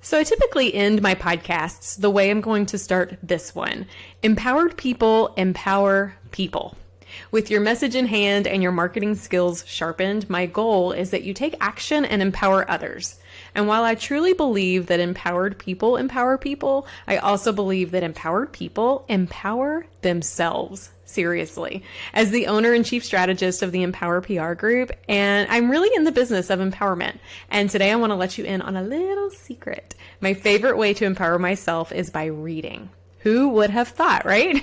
So I typically end my podcasts the way I'm going to start this one. Empowered people empower people. With your message in hand and your marketing skills sharpened, my goal is that you take action and empower others. And while I truly believe that empowered people empower people, I also believe that empowered people empower themselves. Seriously, as the owner and chief strategist of the Empower PR Group, and I'm really in the business of empowerment. And today I want to let you in on a little secret. My favorite way to empower myself is by reading. Who would have thought, right?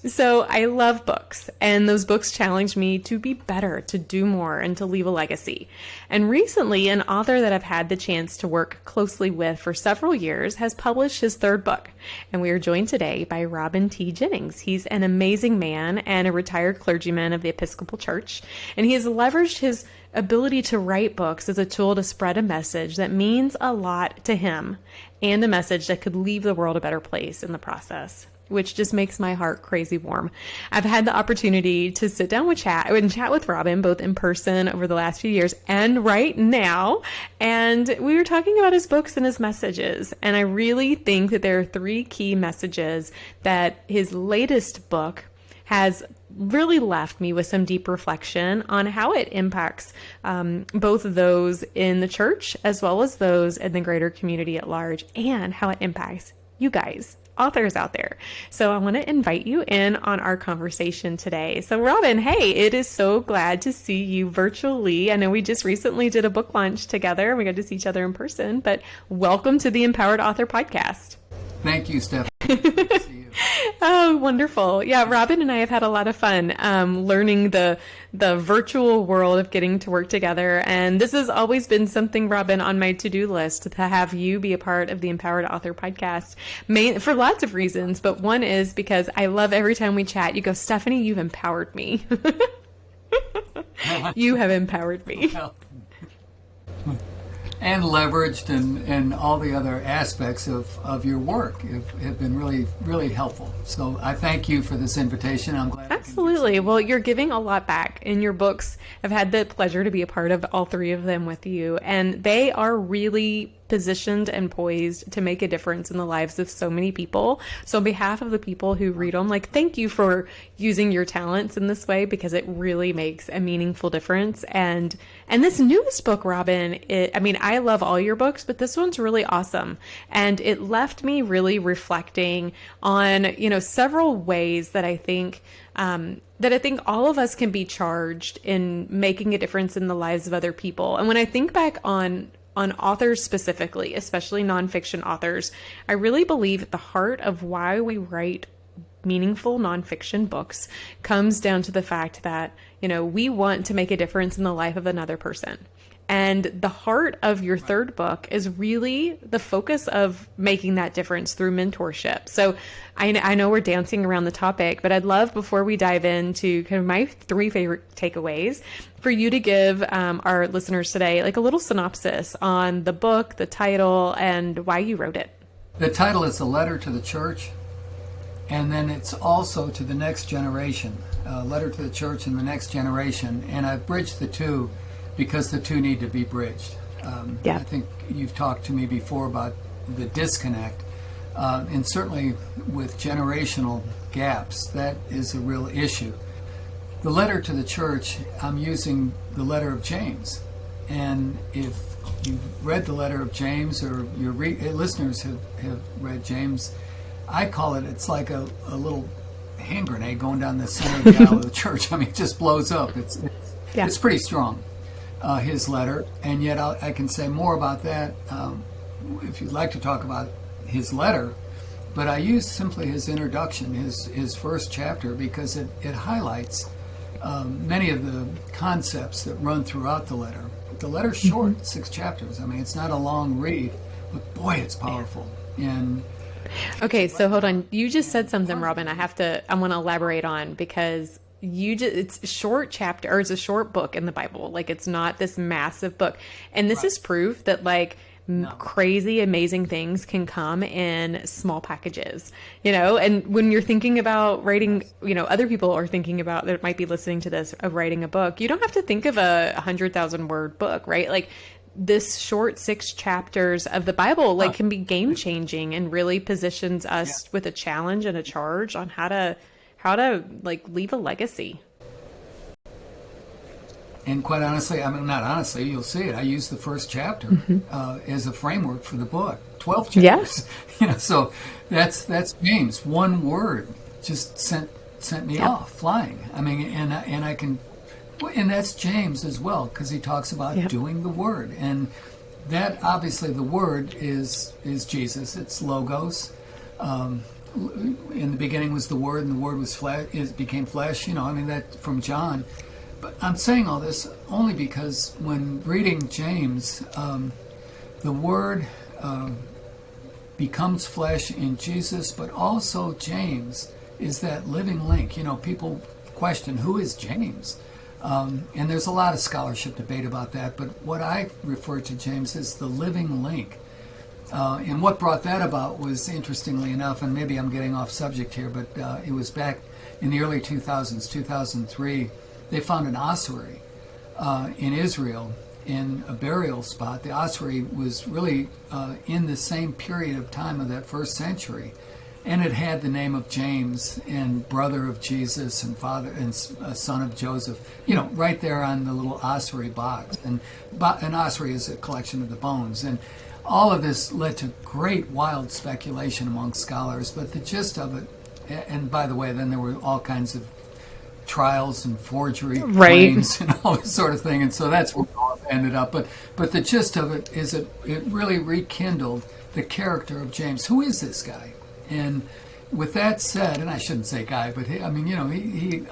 So I love books, and those books challenge me to be better, to do more, and to leave a legacy. And recently, an author that I've had the chance to work closely with for several years has published his third book. And we are joined today by Robin T. Jennings. He's an amazing man and a retired clergyman of the Episcopal Church, and he has leveraged his ability to write books as a tool to spread a message that means a lot to him, and a message that could leave the world a better place in the process, which just makes my heart crazy warm. I've had the opportunity to sit down and chat with Robin, both in person over the last few years and right now. And we were talking about his books and his messages. And I really think that there are three key messages that his latest book has really left me with some deep reflection on how it impacts both of those in the church as well as those in the greater community at large, and how it impacts you guys, authors out there. So I want to invite you in on our conversation today. So Robin, hey, it is so glad to see you virtually. I know we just recently did a book launch together and we got to see each other in person, but welcome to the Empowered Author Podcast. Thank you, Stephanie. Good to see you. Oh, wonderful. Yeah, Robin and I have had a lot of fun learning the virtual world of getting to work together. And this has always been something, Robin, on my to-do list, to have you be a part of the Empowered Author Podcast, for lots of reasons. But one is because I love every time we chat, you go, Stephanie, you've empowered me. You have empowered me. And leveraged and all the other aspects of your work have been really, really helpful. So I thank you for this invitation. I'm glad. Absolutely. Well, you're giving a lot back in your books. I've had the pleasure to be a part of all three of them with you, and they are really positioned and poised to make a difference in the lives of so many people. So on behalf of the people who read them, thank you for using your talents in this way, because it really makes a meaningful difference. And this newest book, Robin, I love all your books, but this one's really awesome. And it left me really reflecting on, several ways that I think all of us can be charged in making a difference in the lives of other people. And when I think back on authors specifically, especially nonfiction authors, I really believe at the heart of why we write meaningful nonfiction books comes down to the fact that, we want to make a difference in the life of another person. And the heart of your third book is really the focus of making that difference through mentorship. So I know we're dancing around the topic, but I'd love, before we dive into kind of my three favorite takeaways, for you to give our listeners today a little synopsis on the book, the title, and why you wrote it. The title is A Letter to the Church, and then it's also to the next generation, a letter to the church and the next generation. And I've bridged the two because the two need to be bridged. I think you've talked to me before about the disconnect, and certainly with generational gaps, that is a real issue. The letter to the church, I'm using the letter of James. And if you've read the letter of James, or your listeners have read James, I call it's like a little hand grenade going down the center of the aisle of the church. It just blows up. It's pretty strong. His letter, and yet I can say more about that if you'd like to talk about his letter, but I use simply his introduction, his first chapter, because it highlights many of the concepts that run throughout the letter. The letter's short, 6 chapters. It's not a long read, but boy, it's powerful. And okay, so hold on. You just said something, Robin, I want to elaborate on, because it's a short chapter, or it's a short book in the Bible. It's not this massive book. And this is proof that crazy, amazing things can come in small packages, and when you're thinking about writing, other people are thinking about, that might be listening to this, of writing a book, you don't have to think of a 100,000 word book, right? this short 6 chapters of the Bible like can be game changing and really positions us with a challenge and a charge on how to like leave a legacy. And quite honestly, I mean, not honestly, you'll see it. I use the first chapter as a framework for the book. 12 chapters. Yeah. So that's James. One word just sent me off flying. I mean, and I can, and that's James as well, because he talks about doing the word, and that obviously the word is Jesus. It's logos. In the beginning was the word, and the word was flesh. It became flesh. I mean, that from John. But I'm saying all this only because when reading James, the Word becomes flesh in Jesus, but also James is that living link. People question, who is James? And there's a lot of scholarship debate about that, but what I refer to James as the living link. And what brought that about was, interestingly enough, and maybe I'm getting off subject here, but it was back in the early 2000s, 2003, they found an ossuary in Israel in a burial spot. The ossuary was really in the same period of time of that first century, and it had the name of James and brother of Jesus and father and son of Joseph, right there on the little ossuary box. And an ossuary is a collection of the bones. And all of this led to great wild speculation among scholars, but the gist of it, and by the way, then there were all kinds of trials and forgery claims and all this sort of thing, and so that's where it all ended up. But the gist of it is it really rekindled the character of James. Who is this guy? And with that said, and I shouldn't say guy, but he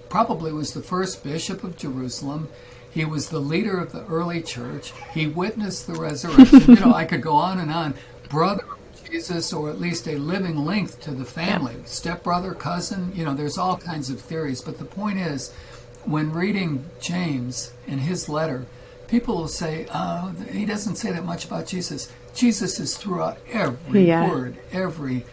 probably was the first bishop of Jerusalem. He was the leader of the early church. He witnessed the resurrection. I could go on and on. Brother Jesus, or at least a living link to the family, stepbrother, cousin, there's all kinds of theories. But the point is, when reading James and his letter, people will say, he doesn't say that much about Jesus. Jesus is throughout every word, every,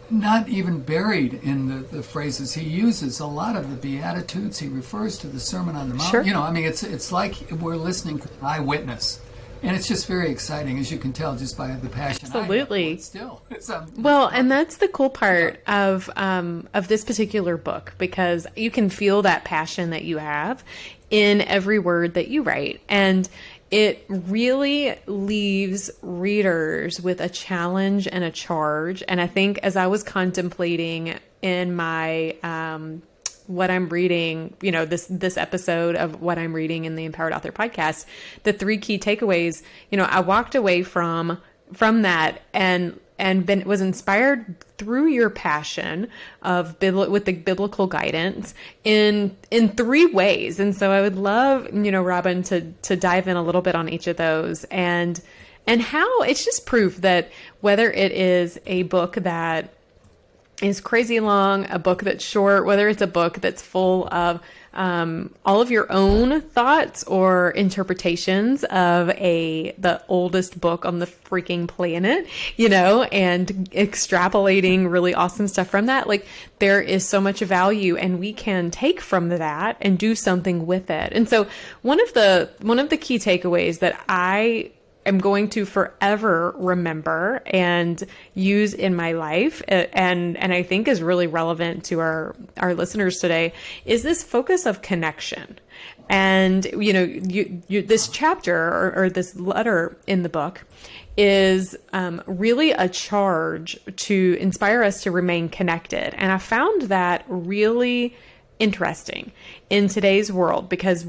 not even buried in the phrases. He uses a lot of the Beatitudes. He refers to the Sermon on the Mount. Sure. It's like we're listening to an eyewitness. And it's just very exciting, as you can tell, just by the passion. Absolutely. Still, well, and that's the cool part of this particular book, because you can feel that passion that you have in every word that you write, and it really leaves readers with a challenge and a charge. And I think as I was contemplating in my what I'm reading, this episode of what I'm reading in the Empowered Author podcast, the 3 key takeaways, I walked away from that and was inspired through your passion with the biblical guidance in 3 ways. And so I would love, Robin, to dive in a little bit on each of those and how it's just proof that whether it is a book that is crazy long, a book that's short, whether it's a book that's full of all of your own thoughts or interpretations of the oldest book on the freaking planet, and extrapolating really awesome stuff from that. Like, there is so much value, and we can take from that and do something with it. And so one of the key takeaways that I am going to forever remember and use in my life, and I think is really relevant to our listeners today, is this focus of connection. And this chapter or this letter in the book is really a charge to inspire us to remain connected. And I found that really interesting in today's world, because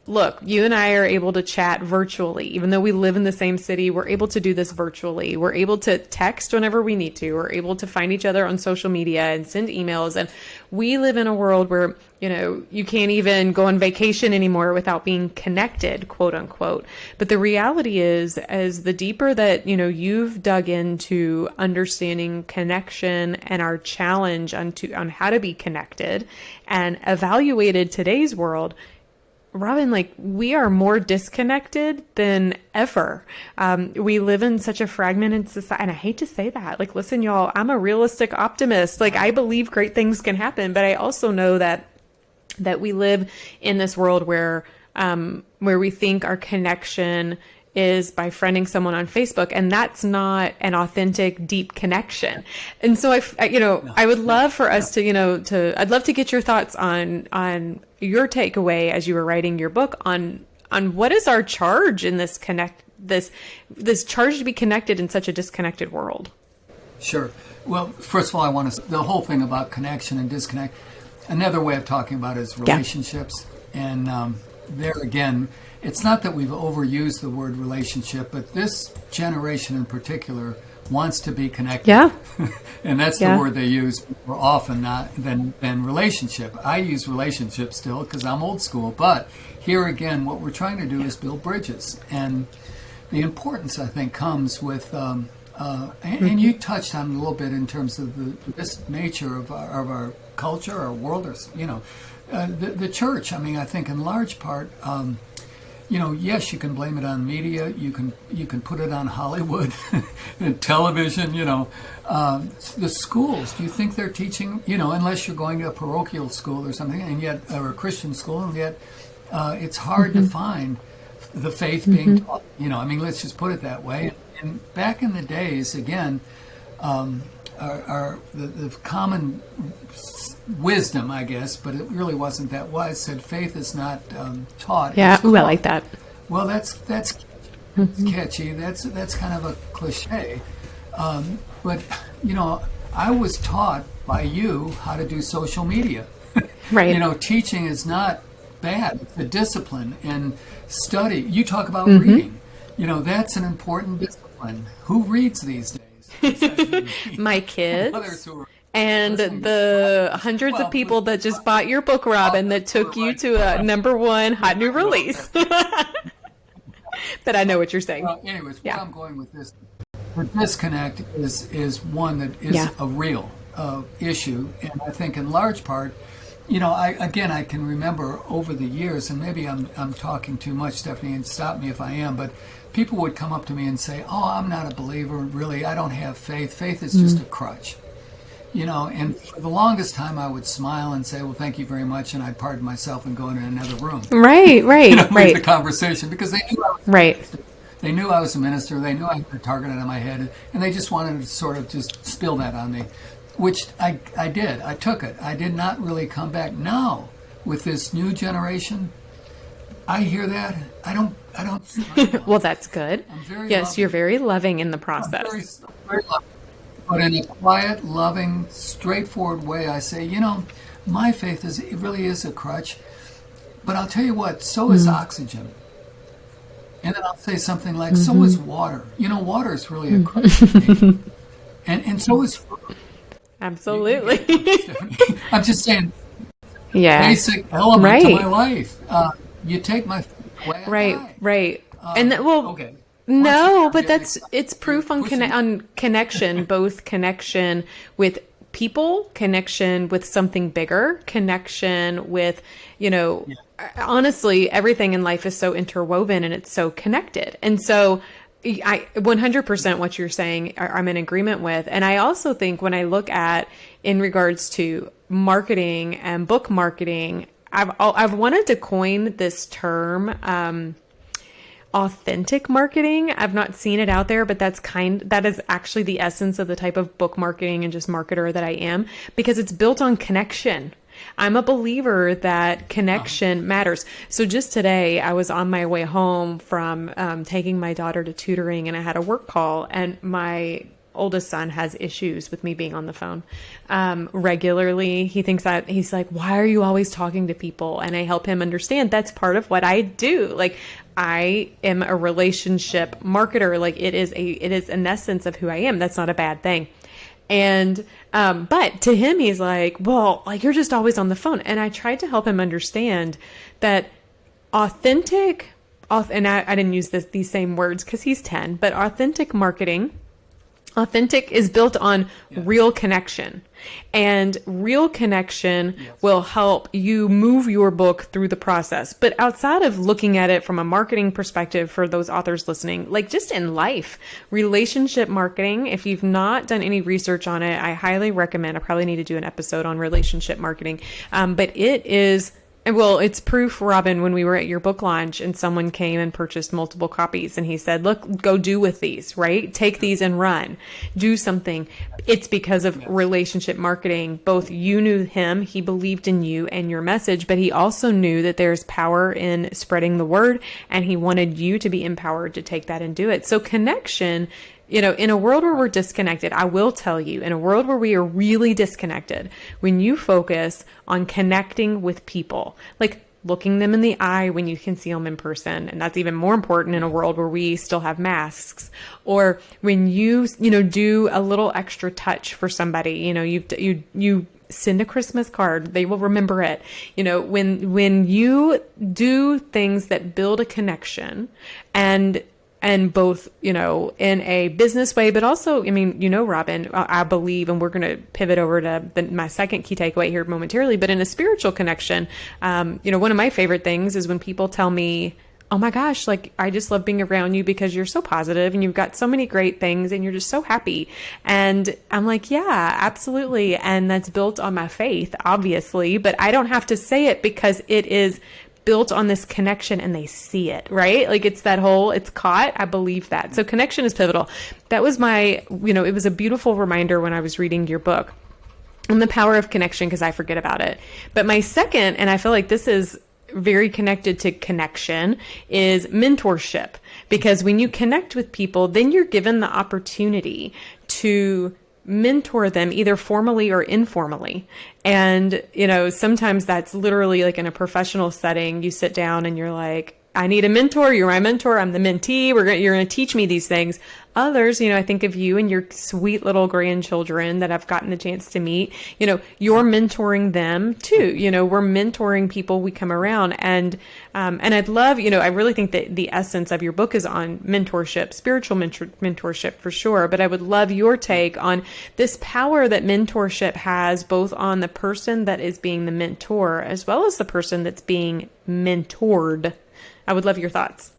look, you and I are able to chat virtually. Even though we live in the same city, we're able to do this virtually. We're able to text whenever we need to. We're able to find each other on social media and send emails. And we live in a world where, you can't even go on vacation anymore without being connected, quote unquote. But the reality is, as the deeper that, you've dug into understanding connection and our challenge on how to be connected and evaluated today's world, Robin, we are more disconnected than ever. We live in such a fragmented society, and I hate to say that. Listen, y'all, I'm a realistic optimist. I believe great things can happen, but I also know that we live in this world where where we think our connection is by friending someone on Facebook, and that's not an authentic, deep connection. And so I would love for us to, I'd love to get your thoughts on your takeaway as you were writing your book on what is our charge in this this charge to be connected in such a disconnected world. Sure. Well, first of all, I want to, the whole thing about connection and disconnect, another way of talking about it is relationships. And there again, it's not that we've overused the word relationship, but this generation in particular wants to be connected. Yeah. And that's the word they use more often than relationship. I use relationship still because I'm old school. But here again, what we're trying to do is build bridges. And the importance, I think, comes with, and you touched on it a little bit in terms of this nature of our culture, our world, or, the church. I mean, I think in large part, yes, you can blame it on media. You can put it on Hollywood and television. The schools. Do you think they're teaching? Unless you're going to a parochial school or something, and yet, or a Christian school, and yet it's hard to find the faith being taught. Let's just put it that way. And back in the days, again, the common wisdom, I guess, but it really wasn't that wise, said faith is not taught. Yeah, ooh, I like that. Well, that's catchy. That's kind of a cliche. But I was taught by you how to do social media. Right. Teaching is not bad. It's a discipline. And study. You talk about reading. That's an important discipline. Who reads these days? My kids. And the hundreds of people that just bought your book, Robin, that took you to a #1 hot new release. But I know what you're saying. Anyways, where I'm going with this, the disconnect is one that is a real issue. And I think in large part, I can remember over the years, and maybe I'm talking too much, Stephanie, and stop me if I am, but people would come up to me and say, "Oh, I'm not a believer, really. I don't have faith. Faith is just a crutch." And for the longest time I would smile and say, "Well, thank you very much," and I'd pardon myself and go into another room. Right. Leave the conversation, because they knew They knew I was a minister. They knew I had a target on my head, and they just wanted to sort of just spill that on me, which I did. I took it. I did not really come back. Now, with this new generation, I hear that. I don't Well, that's good. Yes, loving. you're very loving in the process. Very loving. But in a quiet, loving, straightforward way, I say, my faith it really is a crutch. But I'll tell you what, so is oxygen. And then I'll say something like, so is water. Water is really a crutch to me. And so is food. Absolutely. I'm just saying, basic element to my life. You take my food away, Right. And okay. No, but it's proof on connection, both connection with people, connection with something bigger, connection with, honestly, everything in life is so interwoven and it's so connected. And so I 100% what you're saying, I'm in agreement with. And I also think when I look at in regards to marketing and book marketing, I've wanted to coin this term, authentic marketing. I've not seen it out there, but that is actually the essence of the type of book marketing and just marketer that I am, because it's built on connection. I'm a believer that connection matters. So just today, I was on my way home from taking my daughter to tutoring, and I had a work call, and my oldest son has issues with me being on the phone regularly. He thinks that he's like, why are you always talking to people? And I help him understand that's part of what I do. Like, I am a relationship marketer. Like, it is an essence of who I am. That's not a bad thing. And, but to him, he's like, well, like, you're just always on the phone. And I tried to help him understand that authentic, and I didn't use these same words because he's 10, but authentic marketing, authentic is built on real connection, and real connection will help you move your book through the process. But outside of looking at it from a marketing perspective for those authors listening, like just in life, relationship marketing, if you've not done any research on it, I highly recommend. I probably need to do an episode on relationship marketing. But it is Well, it's proof, Robin, when we were at your book launch and someone came and purchased multiple copies and he said, look, go do with these, right? Take these and run, do something. It's because of relationship marketing. Both you knew him, he believed in you and your message, but he also knew that there's power in spreading the word, and he wanted you to be empowered to take that and do it. So connection, in a world where we're disconnected, I will tell you, in a world where we are really disconnected, when you focus on connecting with people, like looking them in the eye when you can see them in person, and that's even more important in a world where we still have masks, or when you do a little extra touch for somebody, you send a Christmas card, they will remember it. When you do things that build a connection, and both, in a business way, but also, Robin, I believe, and we're going to pivot over to my second key takeaway here momentarily, but in a spiritual connection, one of my favorite things is when people tell me, oh my gosh, like, I just love being around you because you're so positive and you've got so many great things and you're just so happy. And I'm like, yeah, absolutely. And that's built on my faith, obviously, but I don't have to say it because it is built on this connection and they see it, right? Like it's caught. I believe that. So connection is pivotal. That was it was a beautiful reminder when I was reading your book on the power of connection, because I forget about it. But my second, and I feel like this is very connected to connection, is mentorship. Because when you connect with people, then you're given the opportunity to mentor them either formally or informally. And, sometimes that's literally like in a professional setting, you sit down and you're like, I need a mentor. You're my mentor. I'm the mentee. You're going to teach me these things. Others, I think of you and your sweet little grandchildren that I've gotten the chance to meet. You're mentoring them too. We're mentoring people we come around, and I'd love, I really think that the essence of your book is on mentorship, spiritual mentorship for sure. But I would love your take on this power that mentorship has, both on the person that is being the mentor as well as the person that's being mentored. I would love your thoughts.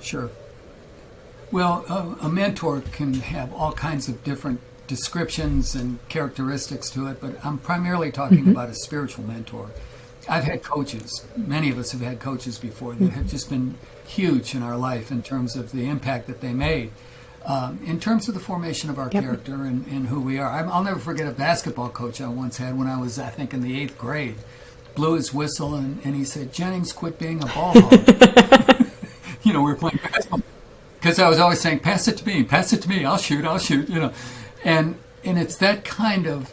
Sure. Well, a mentor can have all kinds of different descriptions and characteristics to it, but I'm primarily talking about a spiritual mentor. I've had coaches. Many of us have had coaches before that have just been huge in our life in terms of the impact that they made, in terms of the formation of our character and who we are. I'll never forget a basketball coach I once had when I was, I think, in the 8th grade. Blew his whistle and he said, Jennings, quit being a ball hog. We were playing basketball. Because I was always saying, pass it to me, I'll shoot, And it's that kind of,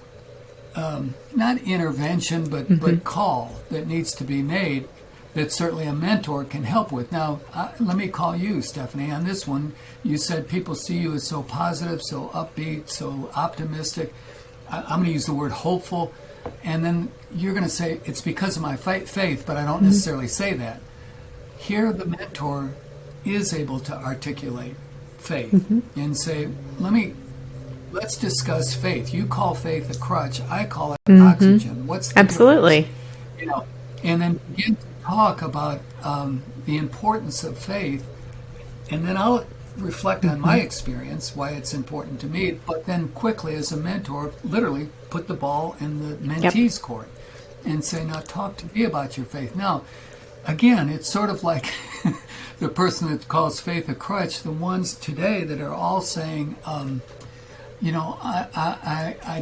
not intervention, but call that needs to be made that certainly a mentor can help with. Now, let me call you, Stephanie, on this one. You said people see you as so positive, so upbeat, so optimistic. I'm going to use the word hopeful. And then you're going to say, it's because of my faith, but I don't necessarily say that. Here, the mentor is able to articulate faith and say, let's discuss faith. You call faith a crutch. I call it oxygen. What's the Absolutely. difference? And then begin to talk about the importance of faith. And then I'll reflect on my experience, why it's important to me, but then quickly as a mentor, literally put the ball in the mentee's court and say, now talk to me about your faith. Now, again, it's sort of like the person that calls faith a crutch, the ones today that are all saying, I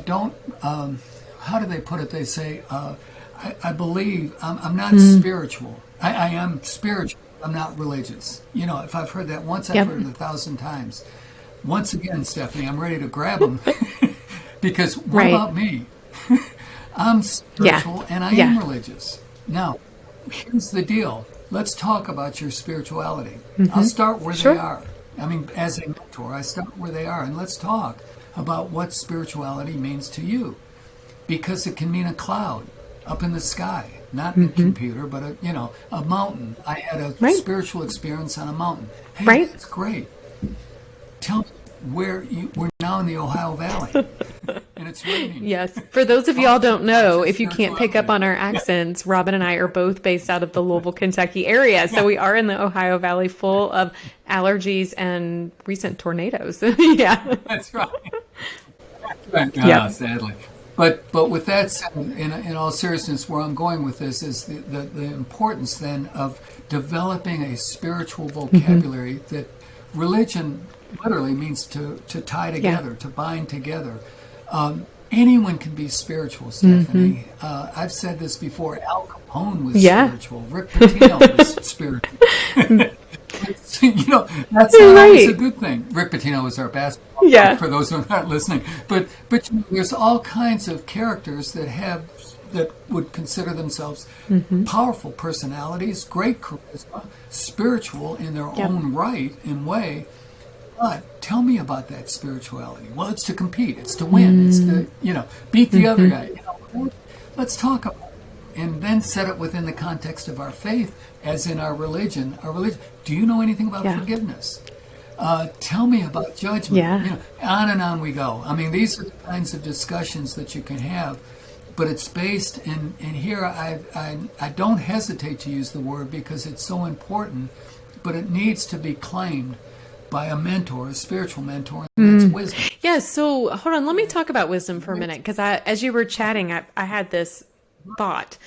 don't, how do they put it? They say, I believe, I'm not spiritual. I am spiritual. I'm not religious. If I've heard that once, I've heard it 1,000 times. Once again, Stephanie, I'm ready to grab them because what about me? I'm spiritual and I am religious. Now, here's the deal. Let's talk about your spirituality. I'll start where they are. I mean, as a mentor, I start where they are, and let's talk about what spirituality means to you, because it can mean a cloud up in the sky. Not a computer, but a mountain. I had a spiritual experience on a mountain. Hey, it's great. Tell me we're now in the Ohio Valley, and it's raining. Yes. For those of y'all don't know, if you can't pick up on our accents, Robin and I are both based out of the Louisville, Kentucky area. So we are in the Ohio Valley, full of allergies and recent tornadoes. That's right. Sadly. But with that said, in all seriousness, where I'm going with this is the importance then of developing a spiritual vocabulary that religion literally means to tie together, to bind together. Anyone can be spiritual, Stephanie. I've said this before. Al Capone was spiritual. Rick Pitino was spiritual. That's not always a good thing. Rick Pitino was our basketball coach, for those who are not listening. But there's all kinds of characters that would consider themselves powerful personalities, great charisma, spiritual in their own right and way. But tell me about that spirituality. Well, it's to compete. It's to win. It's to, beat the other guy. Let's talk about it. And then set it within the context of our faith, as in our religion. Do you know anything about forgiveness? Tell me about judgment. On and on we go. I mean, these are the kinds of discussions that you can have. But it's based in here. I don't hesitate to use the word because it's so important. But it needs to be claimed by a mentor, a spiritual mentor, and that's wisdom. Yeah, so hold on. Let me talk about wisdom for a minute, because as you were chatting, I had this thought.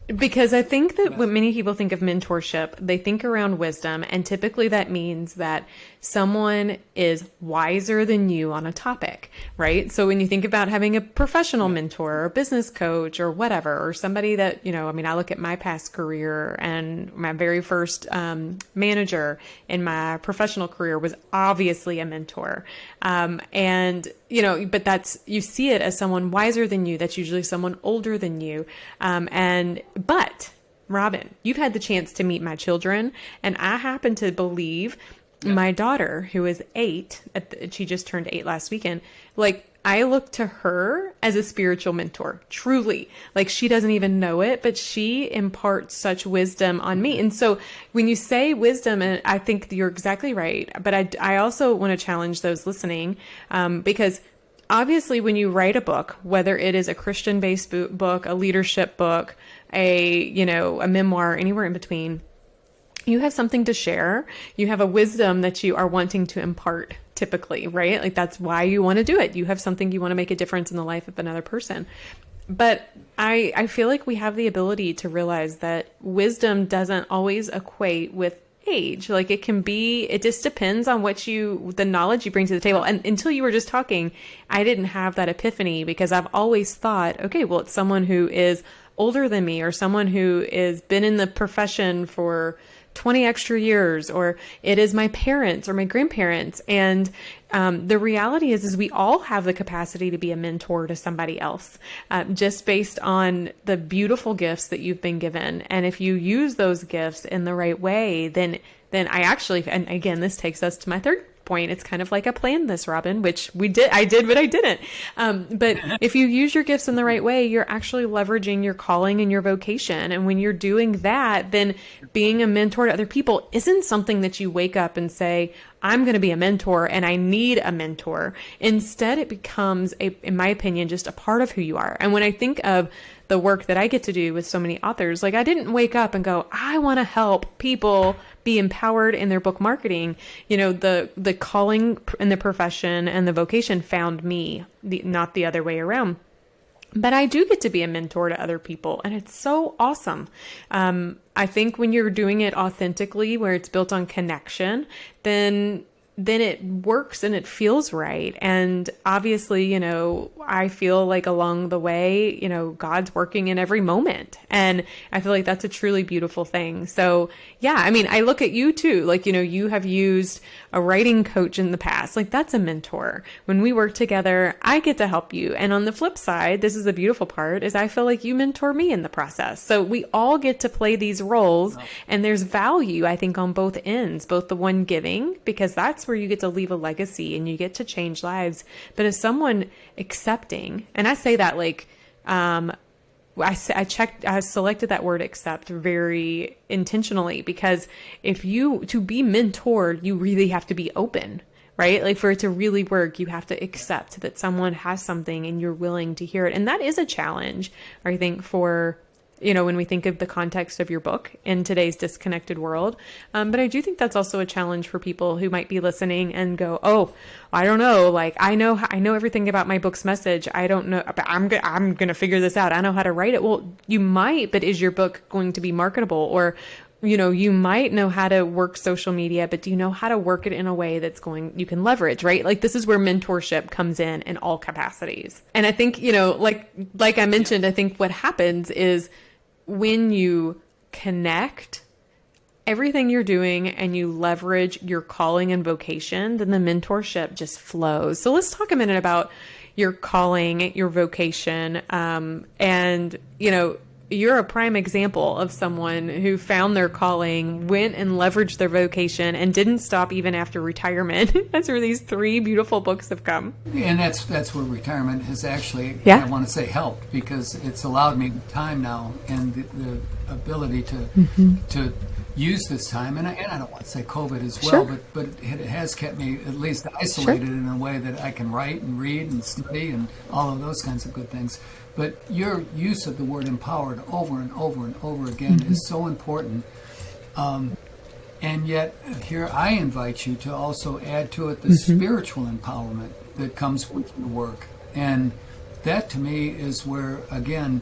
Because I think that when many people think of mentorship, they think around wisdom, and typically that means that someone is wiser than you on a topic, right? So when you think about having a professional mentor or a business coach or whatever, or somebody that, I look at my past career, and my very first manager in my professional career was obviously a mentor. But you see it as someone wiser than you. That's usually someone older than you. But Robin, you've had the chance to meet my children, and I happen to believe my daughter, who is 8, she just turned 8 last weekend. I look to her as a spiritual mentor, truly. She doesn't even know it, but she imparts such wisdom on me. And so when you say wisdom, and I think you're exactly right, but I also want to challenge those listening, because obviously when you write a book, whether it is a Christian-based book, a leadership book, a memoir, anywhere in between, you have something to share. You have a wisdom that you are wanting to impart, typically, right? That's why you want to do it. You have something you want to make a difference in the life of another person. But I feel like we have the ability to realize that wisdom doesn't always equate with age. It just depends on the knowledge you bring to the table. And until you were just talking, I didn't have that epiphany, because I've always thought, okay, well, it's someone who is older than me, or someone who has been in the profession for 20 extra years, or it is my parents or my grandparents. And the reality is we all have the capacity to be a mentor to somebody else, just based on the beautiful gifts that you've been given. And if you use those gifts in the right way, then I actually, and again, this takes us to my third point. It's kind of like I planned this, Robin, which I did, but I didn't. But if you use your gifts in the right way, you're actually leveraging your calling and your vocation. And when you're doing that, then being a mentor to other people isn't something that you wake up and say, I'm going to be a mentor and I need a mentor. Instead, it becomes, in my opinion, just a part of who you are. And when I think of the work that I get to do with so many authors, I didn't wake up and go, I want to help people be empowered in their book marketing. The calling and the profession and the vocation found me, not the other way around. But I do get to be a mentor to other people, and it's so awesome. I think when you're doing it authentically, where it's built on connection, then it works and it feels right. And obviously, I feel like along the way, God's working in every moment. And I feel like that's a truly beautiful thing. So yeah, I look at you too, you have used a writing coach in the past. That's a mentor. When we work together, I get to help you. And on the flip side, this is the beautiful part, is I feel like you mentor me in the process. So we all get to play these roles, and there's value, I think, on both ends, both the one giving, because that's where you get to leave a legacy and you get to change lives. But as someone accepting, and I say that I selected that word accept very intentionally, because to be mentored, you really have to be open, right? For it to really work, you have to accept that someone has something and you're willing to hear it. And that is a challenge, I think, for when we think of the context of your book in today's disconnected world. But I do think that's also a challenge for people who might be listening and go, oh, I don't know. Like, I know everything about my book's message. I don't know, but I'm going to figure this out. I know how to write it. Well, you might, but is your book going to be marketable? Or, you might know how to work social media, but do you know how to work it in a way that's you can leverage, right? Like, this is where mentorship comes in all capacities. And I think, like I mentioned, I think what happens is when you connect everything you're doing and you leverage your calling and vocation, then the mentorship just flows. So let's talk a minute about your calling, your vocation, and, you're a prime example of someone who found their calling, went and leveraged their vocation, and didn't stop even after retirement. That's where these 3 beautiful books have come. And that's where retirement has actually, Yeah. I want to say, helped, because it's allowed me time now and the ability to use this time. And I don't want to say COVID as well, Sure. but it has kept me at least isolated in a way that I can write and read and study and all of those kinds of good things. But your use of the word empowered over and over and over again is so important. And yet, here I invite you to also add to it the spiritual empowerment that comes with your work. And that, to me, is where, again,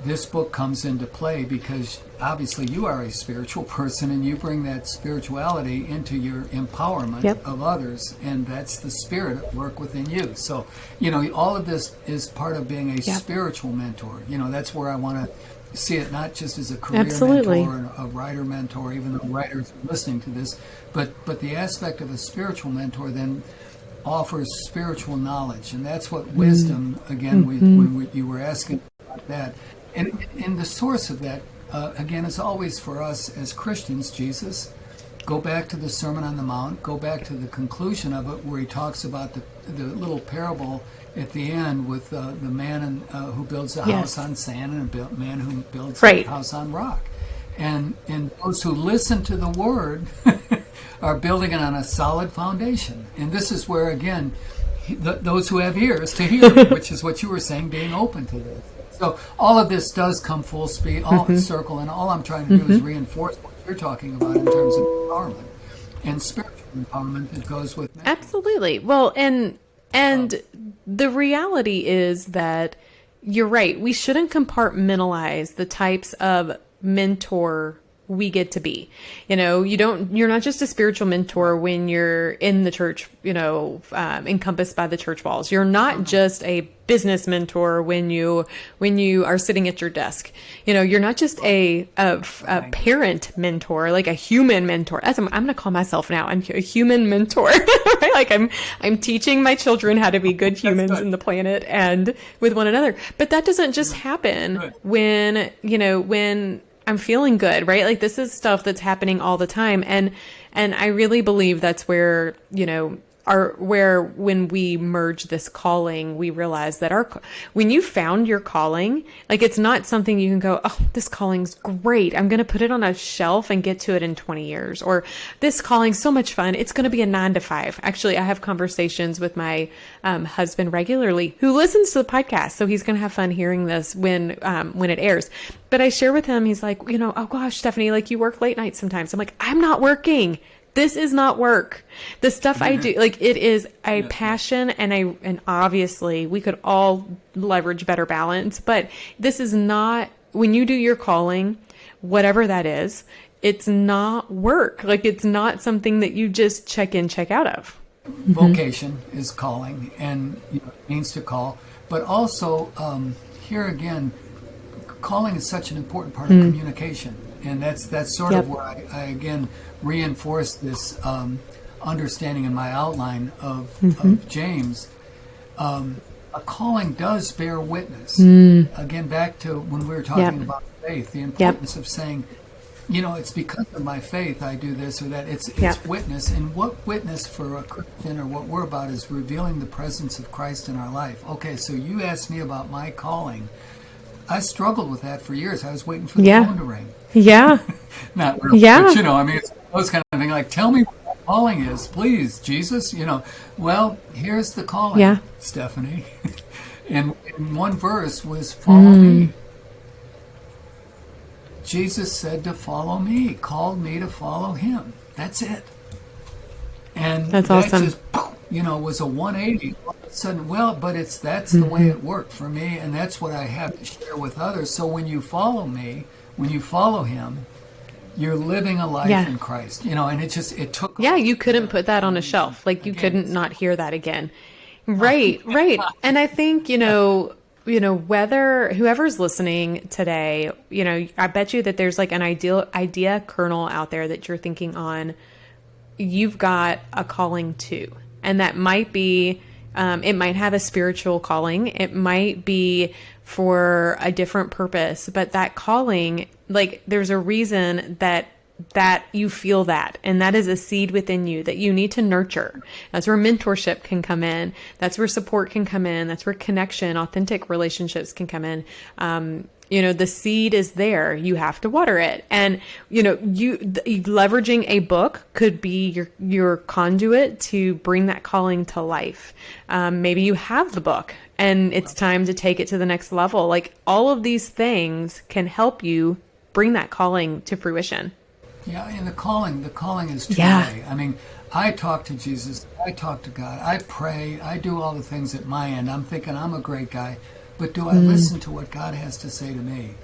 this book comes into play, because obviously you are a spiritual person and you bring that spirituality into your empowerment of others, and that's the spirit at work within you. So, all of this is part of being a spiritual mentor. That's where I want to see it, not just as a career Absolutely. mentor, a writer mentor, even though writers are listening to this, but the aspect of a spiritual mentor then offers spiritual knowledge, and that's what wisdom, again, you were asking about that. And the source of that, again, is always for us as Christians, Jesus. Go back to the Sermon on the Mount, go back to the conclusion of it, where he talks about the little parable at the end with the man who builds a house on sand and a man who builds a house on rock. And those who listen to the word are building it on a solid foundation. And this is where, again, those who have ears to hear, which is what you were saying, being open to this. So all of this does come full speed, all circle, and all I'm trying to do is reinforce what you're talking about in terms of empowerment and spiritual empowerment that goes with that. Absolutely. Well, and the reality is that you're right. We shouldn't compartmentalize the types of mentor we get to be. You're not just a spiritual mentor when you're in the church, encompassed by the church walls. You're not just a business mentor when you are sitting at your desk. You're not just a parent mentor, like a human mentor. I'm going to call myself now. I'm a human mentor. Right? Like I'm teaching my children how to be good humans in the planet and with one another. But that doesn't just happen when I'm feeling good, right? Like, this is stuff that's happening all the time. And I really believe that's where, when we merge this calling, we realize that when you found your calling, like, it's not something you can go, oh, this calling's great, I'm going to put it on a shelf and get to it in 20 years. Or this calling's so much fun, it's going to be a 9 to 5. Actually, I have conversations with my husband regularly, who listens to the podcast. So he's going to have fun hearing this when it airs. But I share with him, he's like, oh gosh, Stephanie, like, you work late nights sometimes. I'm like, I'm not working. This is not work. The stuff I do, like, it is a passion, and obviously we could all leverage better balance, but this is not, when you do your calling, whatever that is, it's not work. Like, it's not something that you just check in, check out of. Vocation is calling, and it means to call, but also here again, calling is such an important part of communication, and that's sort of where I again reinforce this understanding in my outline of James. A calling does bear witness. Again, back to when we were talking about faith, the importance of saying, it's because of my faith I do this or that. It's witness, and what witness for a Christian, or what we're about, is revealing the presence of Christ in our life. Okay, so you asked me about my calling. I struggled with that for years. I was waiting for the phone to ring. Yeah. Not really, but it's those kind of things. Like, tell me what my calling is, please, Jesus. Well, here's the calling, Stephanie. And in one verse was, follow me. Jesus said to follow me, called me to follow him. That's it. And That's that awesome. just, was a 180. All of a sudden, but that's the way it worked for me, and that's what I have to share with others. So when you follow me, when you follow him, you're living a life Yeah. in Christ. And it took Yeah, off. you couldn't put that on a shelf. Like you Again, couldn't not hear that again. Right, right. And I think, whether whoever's listening today, I bet you that there's like an idea kernel out there that you're thinking on, you've got a calling too. And that might be, it might have a spiritual calling. It might be for a different purpose, but that calling, like there's a reason that you feel that, and that is a seed within you that you need to nurture. That's where mentorship can come in. That's where support can come in. That's where connection, authentic relationships can come in. The seed is there. You have to water it. And, leveraging a book could be your conduit to bring that calling to life. Maybe you have the book and it's time to take it to the next level. Like all of these things can help you bring that calling to fruition. Yeah, and the calling is two-way. Yeah. I mean, I talk to Jesus, I talk to God, I pray, I do all the things at my end. I'm thinking I'm a great guy, but do I listen to what God has to say to me?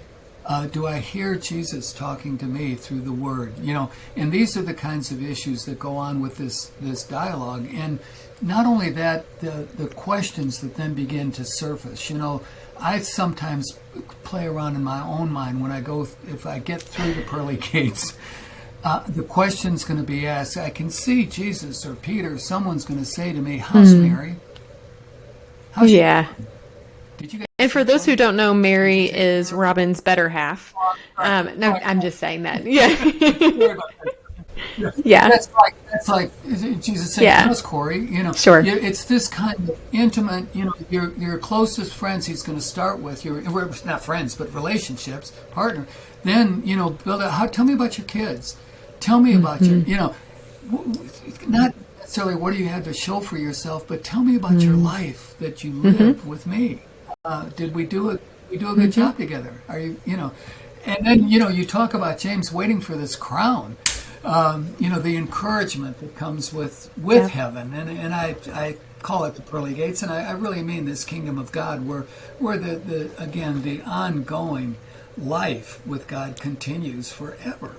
Do I hear Jesus talking to me through the Word? And these are the kinds of issues that go on with this dialogue. And not only that, the questions that then begin to surface. I sometimes play around in my own mind if I get through the pearly gates. The question's going to be asked. I can see Jesus or Peter. Someone's going to say to me, "How's Mary? How's Yeah. Did you guys?" And for those who don't know, Mary is Robin's better half. No, I'm just saying that. Yeah. Yeah. That's like Jesus said, Yeah. "How's Corey?" Sure. It's this kind of intimate. Your closest friends. He's going to start with not friends, but relationships, partner. Then build out. Tell me about your kids. Tell me about your. Not necessarily what do you have to show for yourself, but tell me about your life that you live with me. Did we do a good job together? Are you And then you talk about James waiting for this crown. The encouragement that comes with heaven, and I call it the pearly gates, and I really mean this kingdom of God, where the ongoing life with God continues forever.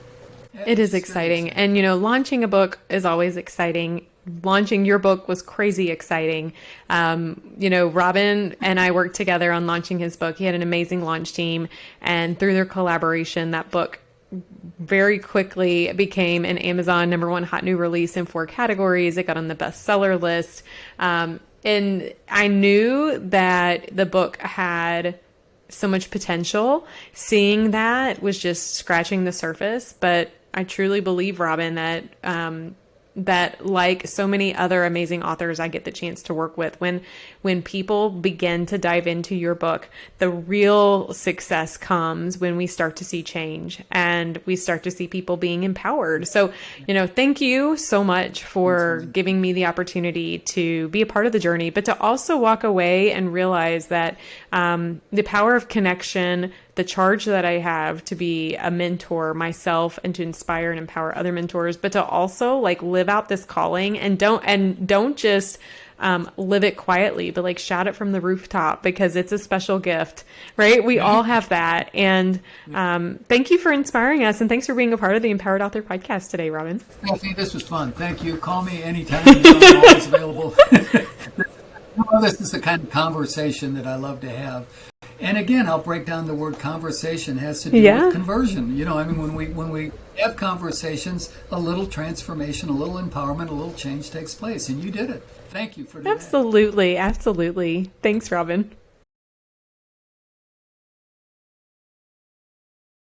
It is exciting. And, launching a book is always exciting. Launching your book was crazy exciting. Robin and I worked together on launching his book. He had an amazing launch team, and through their collaboration, that book very quickly became an Amazon #1 hot new release in 4 categories. It got on the bestseller list. And I knew that the book had so much potential. Seeing that was just scratching the surface. But I truly believe, Robin, that that like so many other amazing authors I get the chance to work with, when people begin to dive into your book, the real success comes when we start to see change and we start to see people being empowered. So, thank you so much for giving me the opportunity to be a part of the journey, but to also walk away and realize that the power of connection, the charge that I have to be a mentor myself and to inspire and empower other mentors, but to also live out this calling and don't just live it quietly, but shout it from the rooftop, because it's a special gift, right? We all have that. And thank you for inspiring us, and thanks for being a part of the Empowered Author podcast today, Robin. Stephanie, this was fun. Thank you. Call me anytime. I'm always available. This is the kind of conversation that I love to have. And again, I'll break down the word conversation has to do with conversion. When we have conversations, a little transformation, a little empowerment, a little change takes place. And you did it. Thank you for doing that. Absolutely. Thanks, Robin.